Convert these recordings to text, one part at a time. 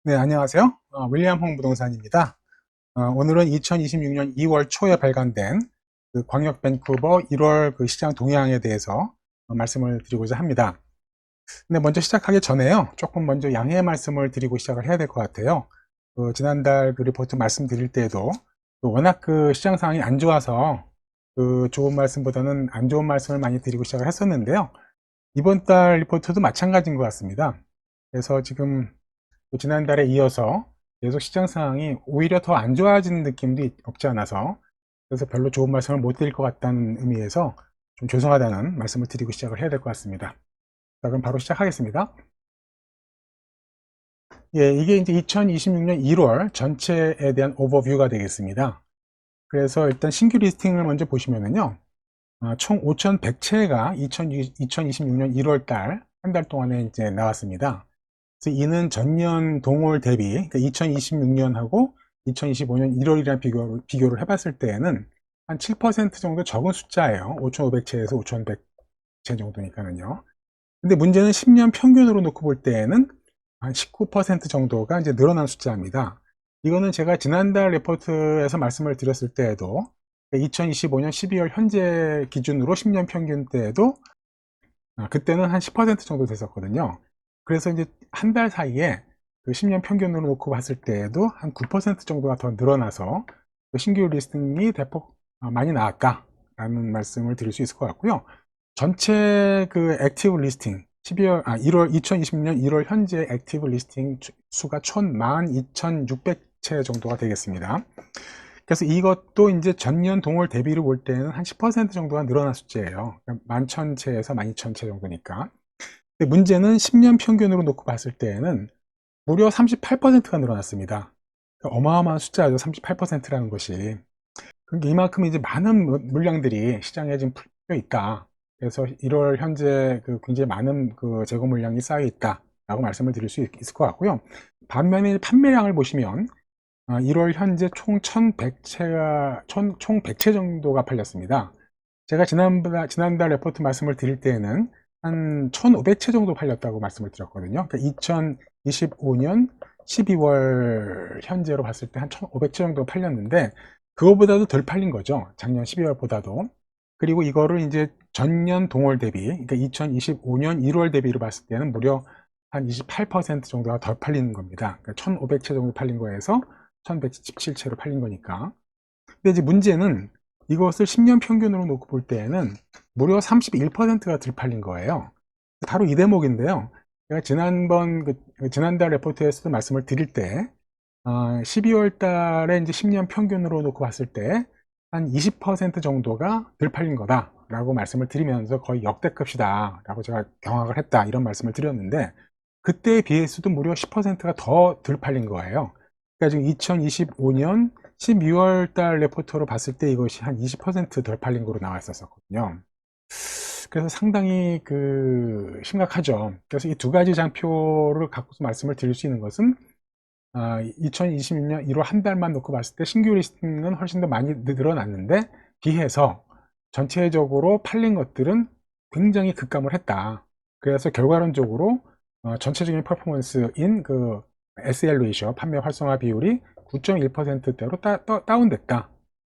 네, 안녕하세요. 윌리엄 홍 부동산입니다. 오늘은 2026년 2월 초에 발간된 그 광역 밴쿠버 1월 그 시장 동향에 대해서 말씀을 드리고자 합니다. 근데 먼저 시작하기 전에요. 조금 먼저 양해의 말씀을 드리고 시작을 해야 될 것 같아요. 지난달 그 리포트 말씀드릴 때에도 워낙 그 시장 상황이 안 좋아서 그 좋은 말씀보다는 안 좋은 말씀을 많이 드리고 시작을 했었는데요. 이번 달 리포트도 마찬가지인 것 같습니다. 그래서 지금 지난달에 이어서 계속 시장 상황이 오히려 더 안 좋아지는 느낌도 없지 않아서, 그래서 별로 좋은 말씀을 못 드릴 것 같다는 의미에서 좀 죄송하다는 말씀을 드리고 시작을 해야 될 것 같습니다. 자, 그럼 바로 시작하겠습니다. 예, 이게 이제 2026년 1월 전체에 대한 오버뷰가 되겠습니다. 그래서 일단 신규 리스팅을 먼저 보시면은요, 총 5,100채가 2026년 1월 달, 한 달 동안에 이제 나왔습니다. 그래서 이는 전년 동월 대비, 그러니까 2026년하고 2025년 1월이랑 비교를 해봤을 때에는 한 7% 정도 적은 숫자예요. 5,500채에서 5,100채 정도니까는요. 근데 문제는 10년 평균으로 놓고 볼 때에는 한 19% 정도가 이제 늘어난 숫자입니다. 이거는 제가 지난달 레포트에서 말씀을 드렸을 때에도 2025년 12월 현재 기준으로 10년 평균 때에도 그때는 한 10% 정도 됐었거든요. 그래서 이제 한 달 사이에 그 10년 평균으로 놓고 봤을 때에도 한 9% 정도가 더 늘어나서 신규 리스팅이 대폭 많이 나왔다라는 말씀을 드릴 수 있을 것 같고요. 전체 그 액티브 리스팅 2026년 1월 현재 액티브 리스팅 수가 12,600채 정도가 되겠습니다. 그래서 이것도 이제 전년 동월 대비로 볼 때는 한 10% 정도가 늘어난 숫자예요. 11,000채에서 12,000채 정도니까. 근데 문제는 10년 평균으로 놓고 봤을 때에는 무려 38%가 늘어났습니다. 그러니까 어마어마한 숫자죠. 38%라는 것이. 그러니까 이만큼 이제 많은 물량들이 시장에 지금 풀려 있다. 그래서 1월 현재 그 굉장히 많은 그 재고 물량이 쌓여 있다라고 말씀을 드릴 수 있을 것 같고요. 반면에 판매량을 보시면 1월 현재 총 1,100채가 총 100채 정도가 팔렸습니다. 제가 지난달 레포트 말씀을 드릴 때에는 한 1,500채 정도 팔렸다고 말씀을 드렸거든요. 그러니까 2025년 12월 현재로 봤을 때 한 1,500채 정도 팔렸는데 그거보다도 덜 팔린 거죠. 작년 12월보다도. 그리고 이거를 이제 전년 동월 대비, 그러니까 2025년 1월 대비로 봤을 때는 무려 한 28% 정도가 덜 팔리는 겁니다. 그러니까 1,500채 정도 팔린 거에서 1,117채로 팔린 거니까. 근데 이제 문제는 이것을 10년 평균으로 놓고 볼 때에는 무려 31%가 덜 팔린 거예요. 바로 이 대목인데요. 제가 지난달 레포트에서도 말씀을 드릴 때, 12월 달에 이제 10년 평균으로 놓고 봤을 때, 한 20% 정도가 덜 팔린 거다라고 말씀을 드리면서 거의 역대급이다라고 제가 경악을 했다 이런 말씀을 드렸는데, 그때에 비해서도 무려 10%가 더 덜 팔린 거예요. 그러니까 지금 2025년 12월 달 레포트로 봤을 때 이것이 한 20%덜 팔린 거로 나와 있었거든요. 그래서 상당히 그 심각하죠. 그래서 이 두 가지 장표를 갖고서 말씀을 드릴 수 있는 것은 2026년 1월 한 달만 놓고 봤을 때 신규 리스팅은 훨씬 더 많이 늘어났는데 비해서 전체적으로 팔린 것들은 굉장히 급감을 했다. 그래서 결과론적으로 전체적인 퍼포먼스인 그 SL 레이쇼 판매 활성화 비율이 9.1%대로 다운됐다.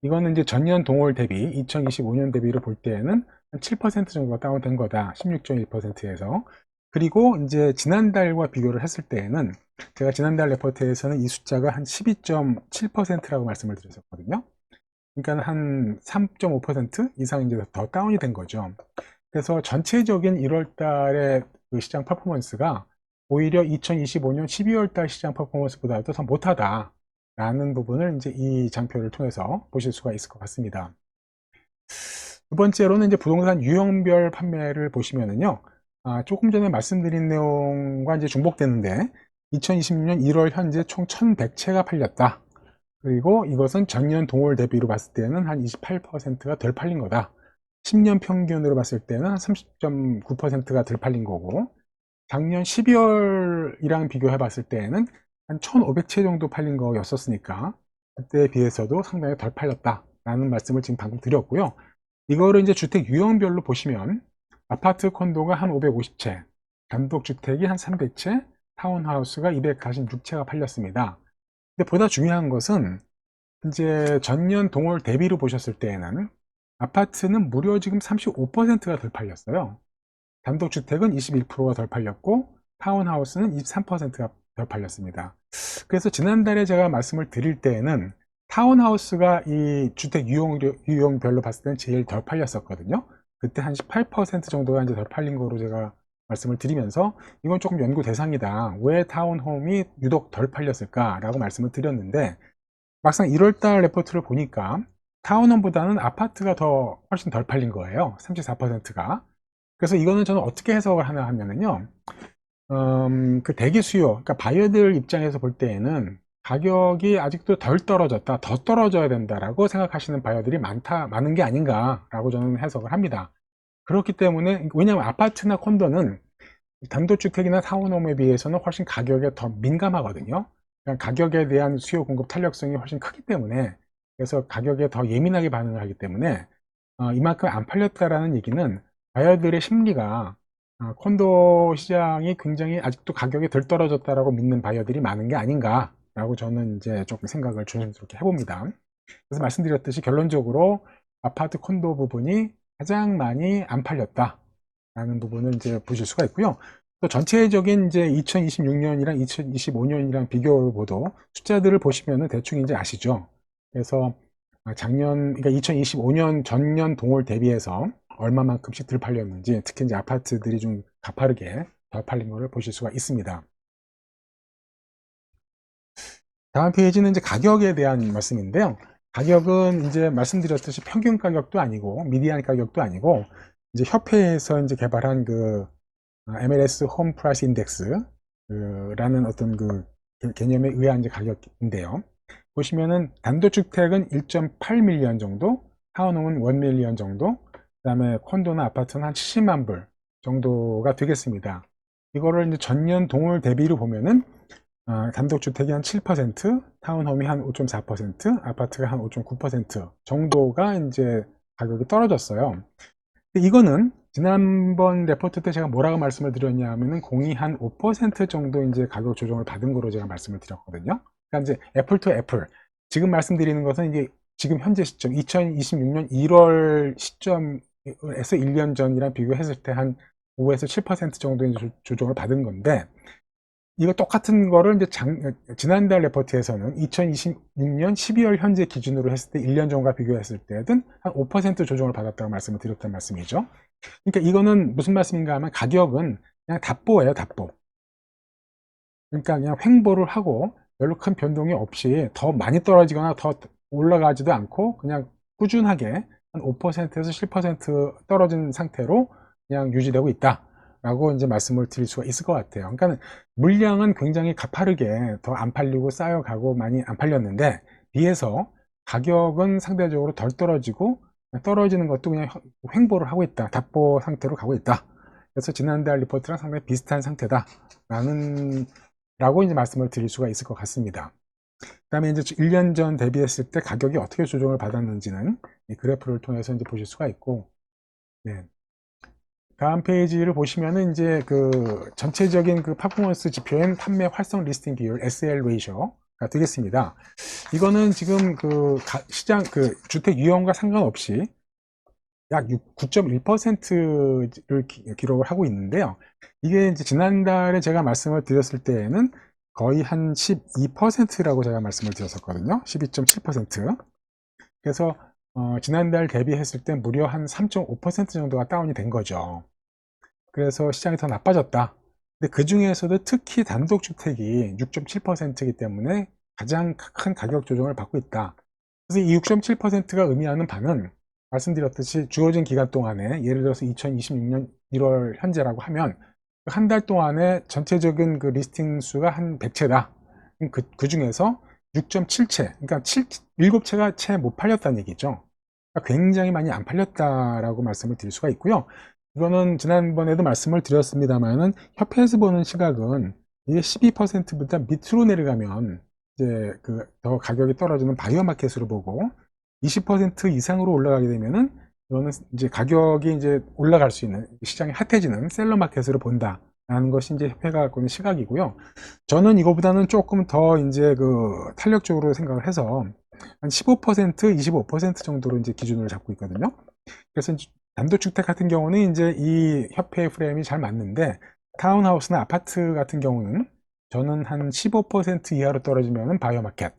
이거는 이제 전년 동월 대비 2025년 대비로 볼 때에는 한 7% 정도가 다운된 거다. 16.1%에서. 그리고 이제 지난달과 비교를 했을 때에는 제가 지난달 레포트에서는 이 숫자가 한 12.7%라고 말씀을 드렸었거든요. 그러니까 한 3.5% 이상 이제 더 다운이 된 거죠. 그래서 전체적인 1월 달의 그 시장 퍼포먼스가 오히려 2025년 12월 달 시장 퍼포먼스보다도 더 못하다라는 부분을 이제 이 장표를 통해서 보실 수가 있을 것 같습니다. 두 번째로는 이제 부동산 유형별 판매를 보시면은요. 조금 전에 말씀드린 내용과 이제 중복되는데 2026년 1월 현재 총 1,100채가 팔렸다. 그리고 이것은 전년 동월 대비로 봤을 때는 한 28%가 덜 팔린 거다. 10년 평균으로 봤을 때는 한 30.9%가 덜 팔린 거고 작년 12월이랑 비교해 봤을 때에는 한 1,500채 정도 팔린 거였었으니까 그때에 비해서도 상당히 덜 팔렸다라는 말씀을 지금 방금 드렸고요. 이거를 이제 주택 유형별로 보시면 아파트 콘도가 한 550채, 단독주택이 한 300채, 타운하우스가 246채가 팔렸습니다. 근데 보다 중요한 것은 이제 전년 동월 대비로 보셨을 때에는 아파트는 무려 지금 35%가 덜 팔렸어요. 단독주택은 21%가 덜 팔렸고 타운하우스는 23%가 덜 팔렸습니다. 그래서 지난달에 제가 말씀을 드릴 때에는 타운하우스가 이 주택 유형별로 봤을 때는 제일 덜 팔렸었거든요. 그때 한 18% 정도가 이제 덜 팔린 거로 제가 말씀을 드리면서 이건 조금 연구 대상이다. 왜 타운홈이 유독 덜 팔렸을까라고 말씀을 드렸는데 막상 1월달 레포트를 보니까 타운홈보다는 아파트가 더 훨씬 덜 팔린 거예요. 34%가. 그래서 이거는 저는 어떻게 해석을 하나 하면은요. 그 대기 수요, 그러니까 바이어들 입장에서 볼 때에는 가격이 아직도 덜 떨어졌다, 더 떨어져야 된다라고 생각하시는 바이어들이 많은 게 아닌가라고 저는 해석을 합니다. 그렇기 때문에, 왜냐하면 아파트나 콘도는 단독주택이나 타운홈에 비해서는 훨씬 가격에 더 민감하거든요. 그러니까 가격에 대한 수요 공급 탄력성이 훨씬 크기 때문에, 그래서 가격에 더 예민하게 반응을 하기 때문에 이만큼 안 팔렸다라는 얘기는 바이어들의 심리가 콘도 시장이 굉장히 아직도 가격이 덜 떨어졌다라고 믿는 바이어들이 많은 게 아닌가라고 저는 이제 조금 생각을 조심스럽게 해봅니다. 그래서 말씀드렸듯이 결론적으로 아파트 콘도 부분이 가장 많이 안 팔렸다라는 부분을 이제 보실 수가 있고요. 또 전체적인 이제 2026년이랑 2025년이랑 비교를 보도 숫자들을 보시면은 대충 이제 아시죠. 그래서 그러니까 2025년 전년 동월 대비해서 얼마만큼씩 덜 팔렸는지, 특히 이제 아파트들이 좀 가파르게 덜 팔린 것을 보실 수가 있습니다. 다음 페이지는 이제 가격에 대한 말씀인데요. 가격은 이제 말씀드렸듯이 평균 가격도 아니고 미디안 가격도 아니고 이제 협회에서 이제 개발한 그 MLS 홈 프라이스 인덱스 라는 어떤 그 개념에 의한 이제 가격인데요. 보시면은 단독주택은 1.8밀리언 정도, 타운홈은 1밀리언 정도, 그 다음에 콘도나 아파트는 한 70만 불 정도가 되겠습니다. 이거를 이제 전년 동월 대비로 보면은 단독주택이 한 7%, 타운홈이 한 5.4%, 아파트가 한 5.9% 정도가 이제 가격이 떨어졌어요. 이거는 지난번 레포트 때 제가 뭐라고 말씀을 드렸냐 하면은 공이 한 5% 정도 이제 가격 조정을 받은 거로 제가 말씀을 드렸거든요. 그러니까 이제 애플 투 애플. 지금 말씀드리는 것은 이제 지금 현재 시점 2026년 1월 시점에서 1년 전이랑 비교했을 때 한 5에서 7% 정도 이제 조정을 받은 건데, 이거 똑같은 거를 이제 지난달 레포트에서는 2026년 12월 현재 기준으로 했을 때 1년 전과 비교했을 때든 한 5% 조정을 받았다고 말씀을 드렸단 말씀이죠. 그러니까 이거는 무슨 말씀인가 하면 가격은 그냥 답보예요, 답보. 그러니까 그냥 횡보를 하고 별로 큰 변동이 없이 더 많이 떨어지거나 더 올라가지도 않고 그냥 꾸준하게 한 5%에서 7% 떨어진 상태로 그냥 유지되고 있다 라고 이제 말씀을 드릴 수가 있을 것 같아요. 그러니까 물량은 굉장히 가파르게 더 안 팔리고 쌓여가고 많이 안 팔렸는데, 비해서 가격은 상대적으로 덜 떨어지고 떨어지는 것도 그냥 횡보를 하고 있다, 답보 상태로 가고 있다. 그래서 지난달 리포트랑 상당히 비슷한 상태다 라고 이제 말씀을 드릴 수가 있을 것 같습니다. 그 다음에 이제 1년 전 대비했을 때 가격이 어떻게 조정을 받았는지는 이 그래프를 통해서 이제 보실 수가 있고, 네. 다음 페이지를 보시면은 이제 그 전체적인 그 퍼포먼스 지표인 판매 활성 리스팅 비율 SL 레이셔가 되겠습니다. 이거는 지금 그 시장 그 주택 유형과 상관없이 약 9.1%를 기록을 하고 있는데요. 이게 이제 지난달에 제가 말씀을 드렸을 때에는 거의 한 12%라고 제가 말씀을 드렸었거든요. 12.7%. 그래서 지난달 대비했을 때 무려 한 3.5% 정도가 다운이 된 거죠. 그래서 시장이 더 나빠졌다. 근데 그 중에서도 특히 단독주택이 6.7%이기 때문에 가장 큰 가격 조정을 받고 있다. 그래서 이 6.7%가 의미하는 바는 말씀드렸듯이 주어진 기간 동안에, 예를 들어서 2026년 1월 현재라고 하면 한 달 동안에 전체적인 그 리스팅 수가 한 100채다. 그 중에서 6.7채, 그러니까 7채가 채 못 팔렸다는 얘기죠. 그러니까 굉장히 많이 안 팔렸다라고 말씀을 드릴 수가 있고요. 이거는 지난번에도 말씀을 드렸습니다만은 협회에서 보는 시각은 이게 12%보다 밑으로 내려가면 이제 그 더 가격이 떨어지는 바이오 마켓으로 보고, 20% 이상으로 올라가게 되면은 이거는 이제 가격이 이제 올라갈 수 있는 시장이 핫해지는 셀러 마켓으로 본다 라는 것이 이제 협회가 갖고 있는 시각이고요. 저는 이거보다는 조금 더 이제 그 탄력적으로 생각을 해서 한 15%, 25% 정도로 이제 기준을 잡고 있거든요. 그래서 단독주택 같은 경우는 이제 이 협회 프레임이 잘 맞는데, 타운하우스나 아파트 같은 경우는 저는 한 15% 이하로 떨어지면 바이어 마켓,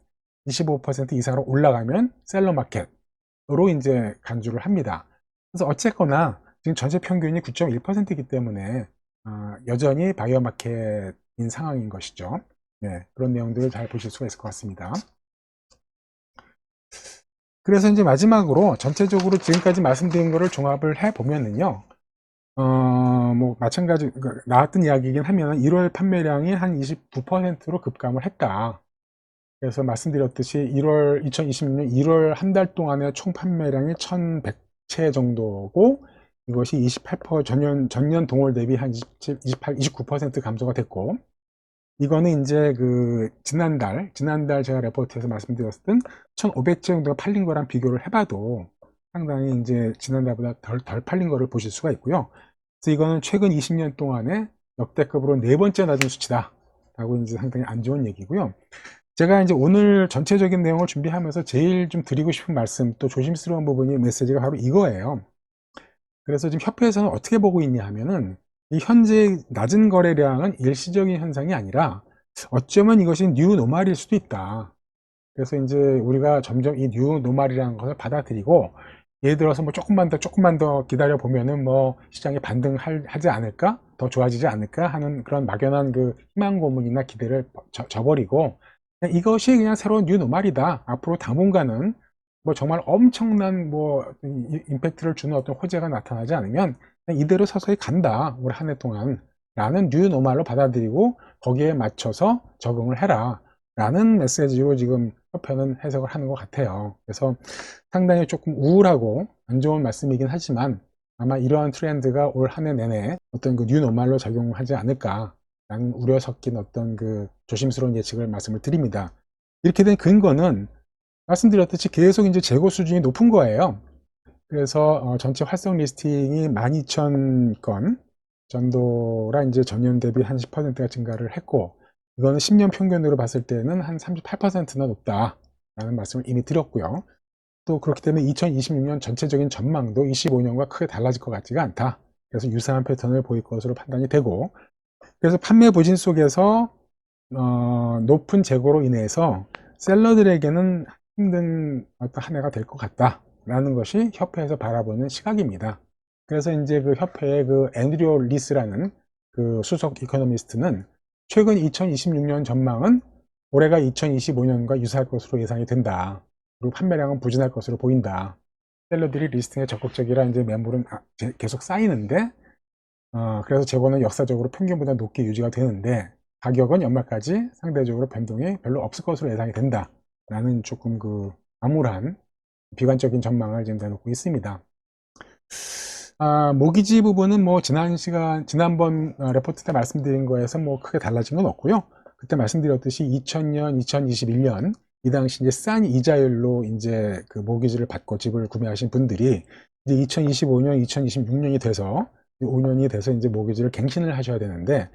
25% 이상으로 올라가면 셀러 마켓으로 이제 간주를 합니다. 그래서 어쨌거나 지금 전체 평균이 9.1%이기 때문에 여전히 바이어 마켓인 상황인 것이죠. 네, 그런 내용들을 잘 보실 수가 있을 것 같습니다. 그래서 이제 마지막으로 전체적으로 지금까지 말씀드린 거를 종합을 해 보면은요, 뭐 마찬가지 나왔던 이야기이긴 하면 1월 판매량이 한 29%로 급감을 했다. 그래서 말씀드렸듯이 2026년 1월 한 달 동안의 총 판매량이 1100채 정도고, 이것이 28% 전년 동월 대비 한 29% 감소가 됐고, 이거는 이제 그 지난달 제가 레포트에서 말씀드렸던 1500채 정도가 팔린 거랑 비교를 해봐도 상당히 이제 지난달보다 덜 팔린 거를 보실 수가 있고요. 그래서 이거는 최근 20년 동안에 역대급으로 네 번째 낮은 수치다 라고 이제 상당히 안 좋은 얘기고요. 제가 이제 오늘 전체적인 내용을 준비하면서 제일 좀 드리고 싶은 말씀, 또 조심스러운 부분이 메시지가 바로 이거예요. 그래서 지금 협회에서는 어떻게 보고 있냐 하면은, 이 현재 낮은 거래량은 일시적인 현상이 아니라 어쩌면 이것이 뉴 노멀일 수도 있다. 그래서 이제 우리가 점점 이 뉴 노멀이라는 것을 받아들이고, 예를 들어서 뭐 조금만 더 기다려 보면은 뭐 시장이 반등하지 않을까, 더 좋아지지 않을까 하는 그런 막연한 그 희망 고문이나 기대를 저버리고, 이것이 그냥 새로운 뉴 노멀이다. 앞으로 당분간은 뭐 정말 엄청난 뭐 임팩트를 주는 어떤 호재가 나타나지 않으면 그냥 이대로 서서히 간다, 올 한 해 동안 라는 뉴 노멀로 받아들이고 거기에 맞춰서 적응을 해라 라는 메시지로 지금 협회는 해석을 하는 것 같아요. 그래서 상당히 조금 우울하고 안 좋은 말씀이긴 하지만, 아마 이러한 트렌드가 올 한 해 내내 어떤 그 뉴 노멀로 작용하지 않을까 라는 우려 섞인 어떤 그 조심스러운 예측을 말씀을 드립니다. 이렇게 된 근거는 말씀드렸듯이 계속 이제 재고 수준이 높은 거예요. 그래서 전체 활성 리스팅이 12,000건 정도라 이제 전년 대비 한 10%가 증가를 했고, 이거는 10년 평균으로 봤을 때는 한 38%나 높다라는 말씀을 이미 드렸고요. 또 그렇기 때문에 2026년 전체적인 전망도 25년과 크게 달라질 것 같지가 않다. 그래서 유사한 패턴을 보일 것으로 판단이 되고, 그래서 판매 부진 속에서 높은 재고로 인해서 셀러들에게는 힘든 어떤 한 해가 될 것 같다라는 것이 협회에서 바라보는 시각입니다. 그래서 이제 그 협회의 그 앤드류 리스라는 그 수석 이코노미스트는 최근 2026년 전망은 올해가 2025년과 유사할 것으로 예상이 된다. 그리고 판매량은 부진할 것으로 보인다. 셀러들이 리스팅에 적극적이라 이제 매물은 계속 쌓이는데, 그래서 재고는 역사적으로 평균보다 높게 유지가 되는데, 가격은 연말까지 상대적으로 변동이 별로 없을 것으로 예상이 된다 라는 조금 그 암울한 비관적인 전망을 지금 내놓고 있습니다. 모기지 부분은 뭐 지난번 레포트 때 말씀드린 거에서 뭐 크게 달라진 건 없고요. 그때 말씀드렸듯이 2000년, 2021년 이 당시 이제 싼 이자율로 이제 그 모기지를 받고 집을 구매하신 분들이 이제 2025년, 2026년이 돼서 5년이 돼서 이제 모기지를 갱신을 하셔야 되는데,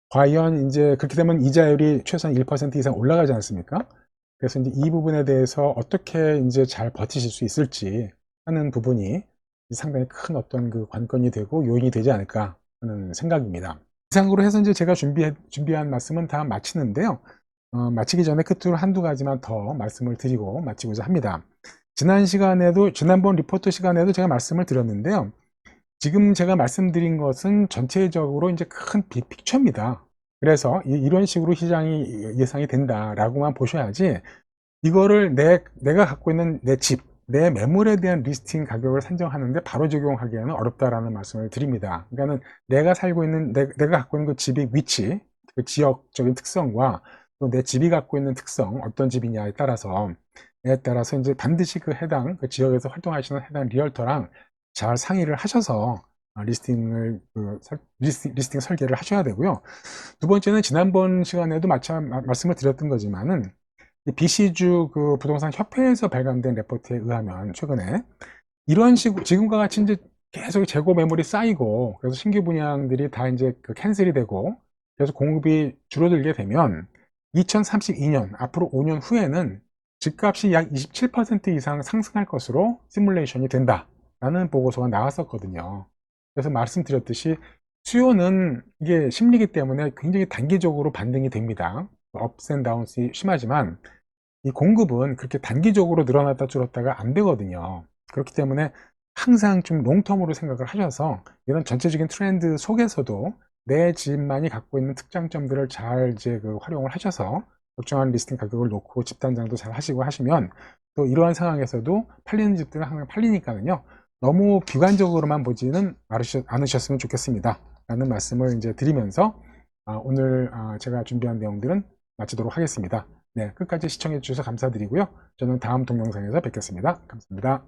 과연 이제 그렇게 되면 이자율이 최소한 1% 이상 올라가지 않습니까? 그래서 이제 이 부분에 대해서 어떻게 이제 잘 버티실 수 있을지 하는 부분이 상당히 큰 어떤 그 관건이 되고 요인이 되지 않을까 하는 생각입니다. 이상으로 해서 이제 제가 준비한 말씀은 다 마치는데요. 마치기 전에 끝으로 한두 가지만 더 말씀을 드리고 마치고자 합니다. 지난번 리포트 시간에도 제가 말씀을 드렸는데요. 지금 제가 말씀드린 것은 전체적으로 이제 큰 빅픽처입니다. 그래서 이런 식으로 시장이 예상이 된다라고만 보셔야지, 이거를 내가 갖고 있는 내 집, 내 매물에 대한 리스팅 가격을 산정하는데 바로 적용하기에는 어렵다라는 말씀을 드립니다. 그러니까는 내가 살고 있는, 내가 갖고 있는 그 집의 위치, 그 지역적인 특성과 또 내 집이 갖고 있는 특성, 어떤 집이냐에 따라서 이제 반드시 그 지역에서 활동하시는 해당 리얼터랑 잘 상의를 하셔서 리스팅 설계를 하셔야 되고요. 두 번째는 지난번 시간에도 말씀을 드렸던 거지만은, BC주 그 부동산 협회에서 발간된 레포트에 의하면 최근에 이런 식으로 지금과 같이 이제 계속 재고 매물이 쌓이고, 그래서 신규 분양들이 다 이제 그 캔슬이 되고, 그래서 공급이 줄어들게 되면 2032년 앞으로 5년 후에는 집값이 약 27% 이상 상승할 것으로 시뮬레이션이 된다라는 보고서가 나왔었거든요. 그래서 말씀드렸듯이 수요는 이게 심리기 때문에 굉장히 단기적으로 반등이 됩니다. 업스 앤 다운이 심하지만 이 공급은 그렇게 단기적으로 늘어났다 줄었다가 안 되거든요. 그렇기 때문에 항상 좀 롱텀으로 생각을 하셔서 이런 전체적인 트렌드 속에서도 내 집만이 갖고 있는 특장점들을 잘 이제 그 활용을 하셔서 적정한 리스팅 가격을 놓고 집 단장도 잘 하시고 하시면 또 이러한 상황에서도 팔리는 집들은 항상 팔리니까는요. 너무 비관적으로만 보지는 않으셨으면 좋겠습니다. 라는 말씀을 이제 드리면서 오늘 제가 준비한 내용들은 마치도록 하겠습니다. 네, 끝까지 시청해 주셔서 감사드리고요. 저는 다음 동영상에서 뵙겠습니다. 감사합니다.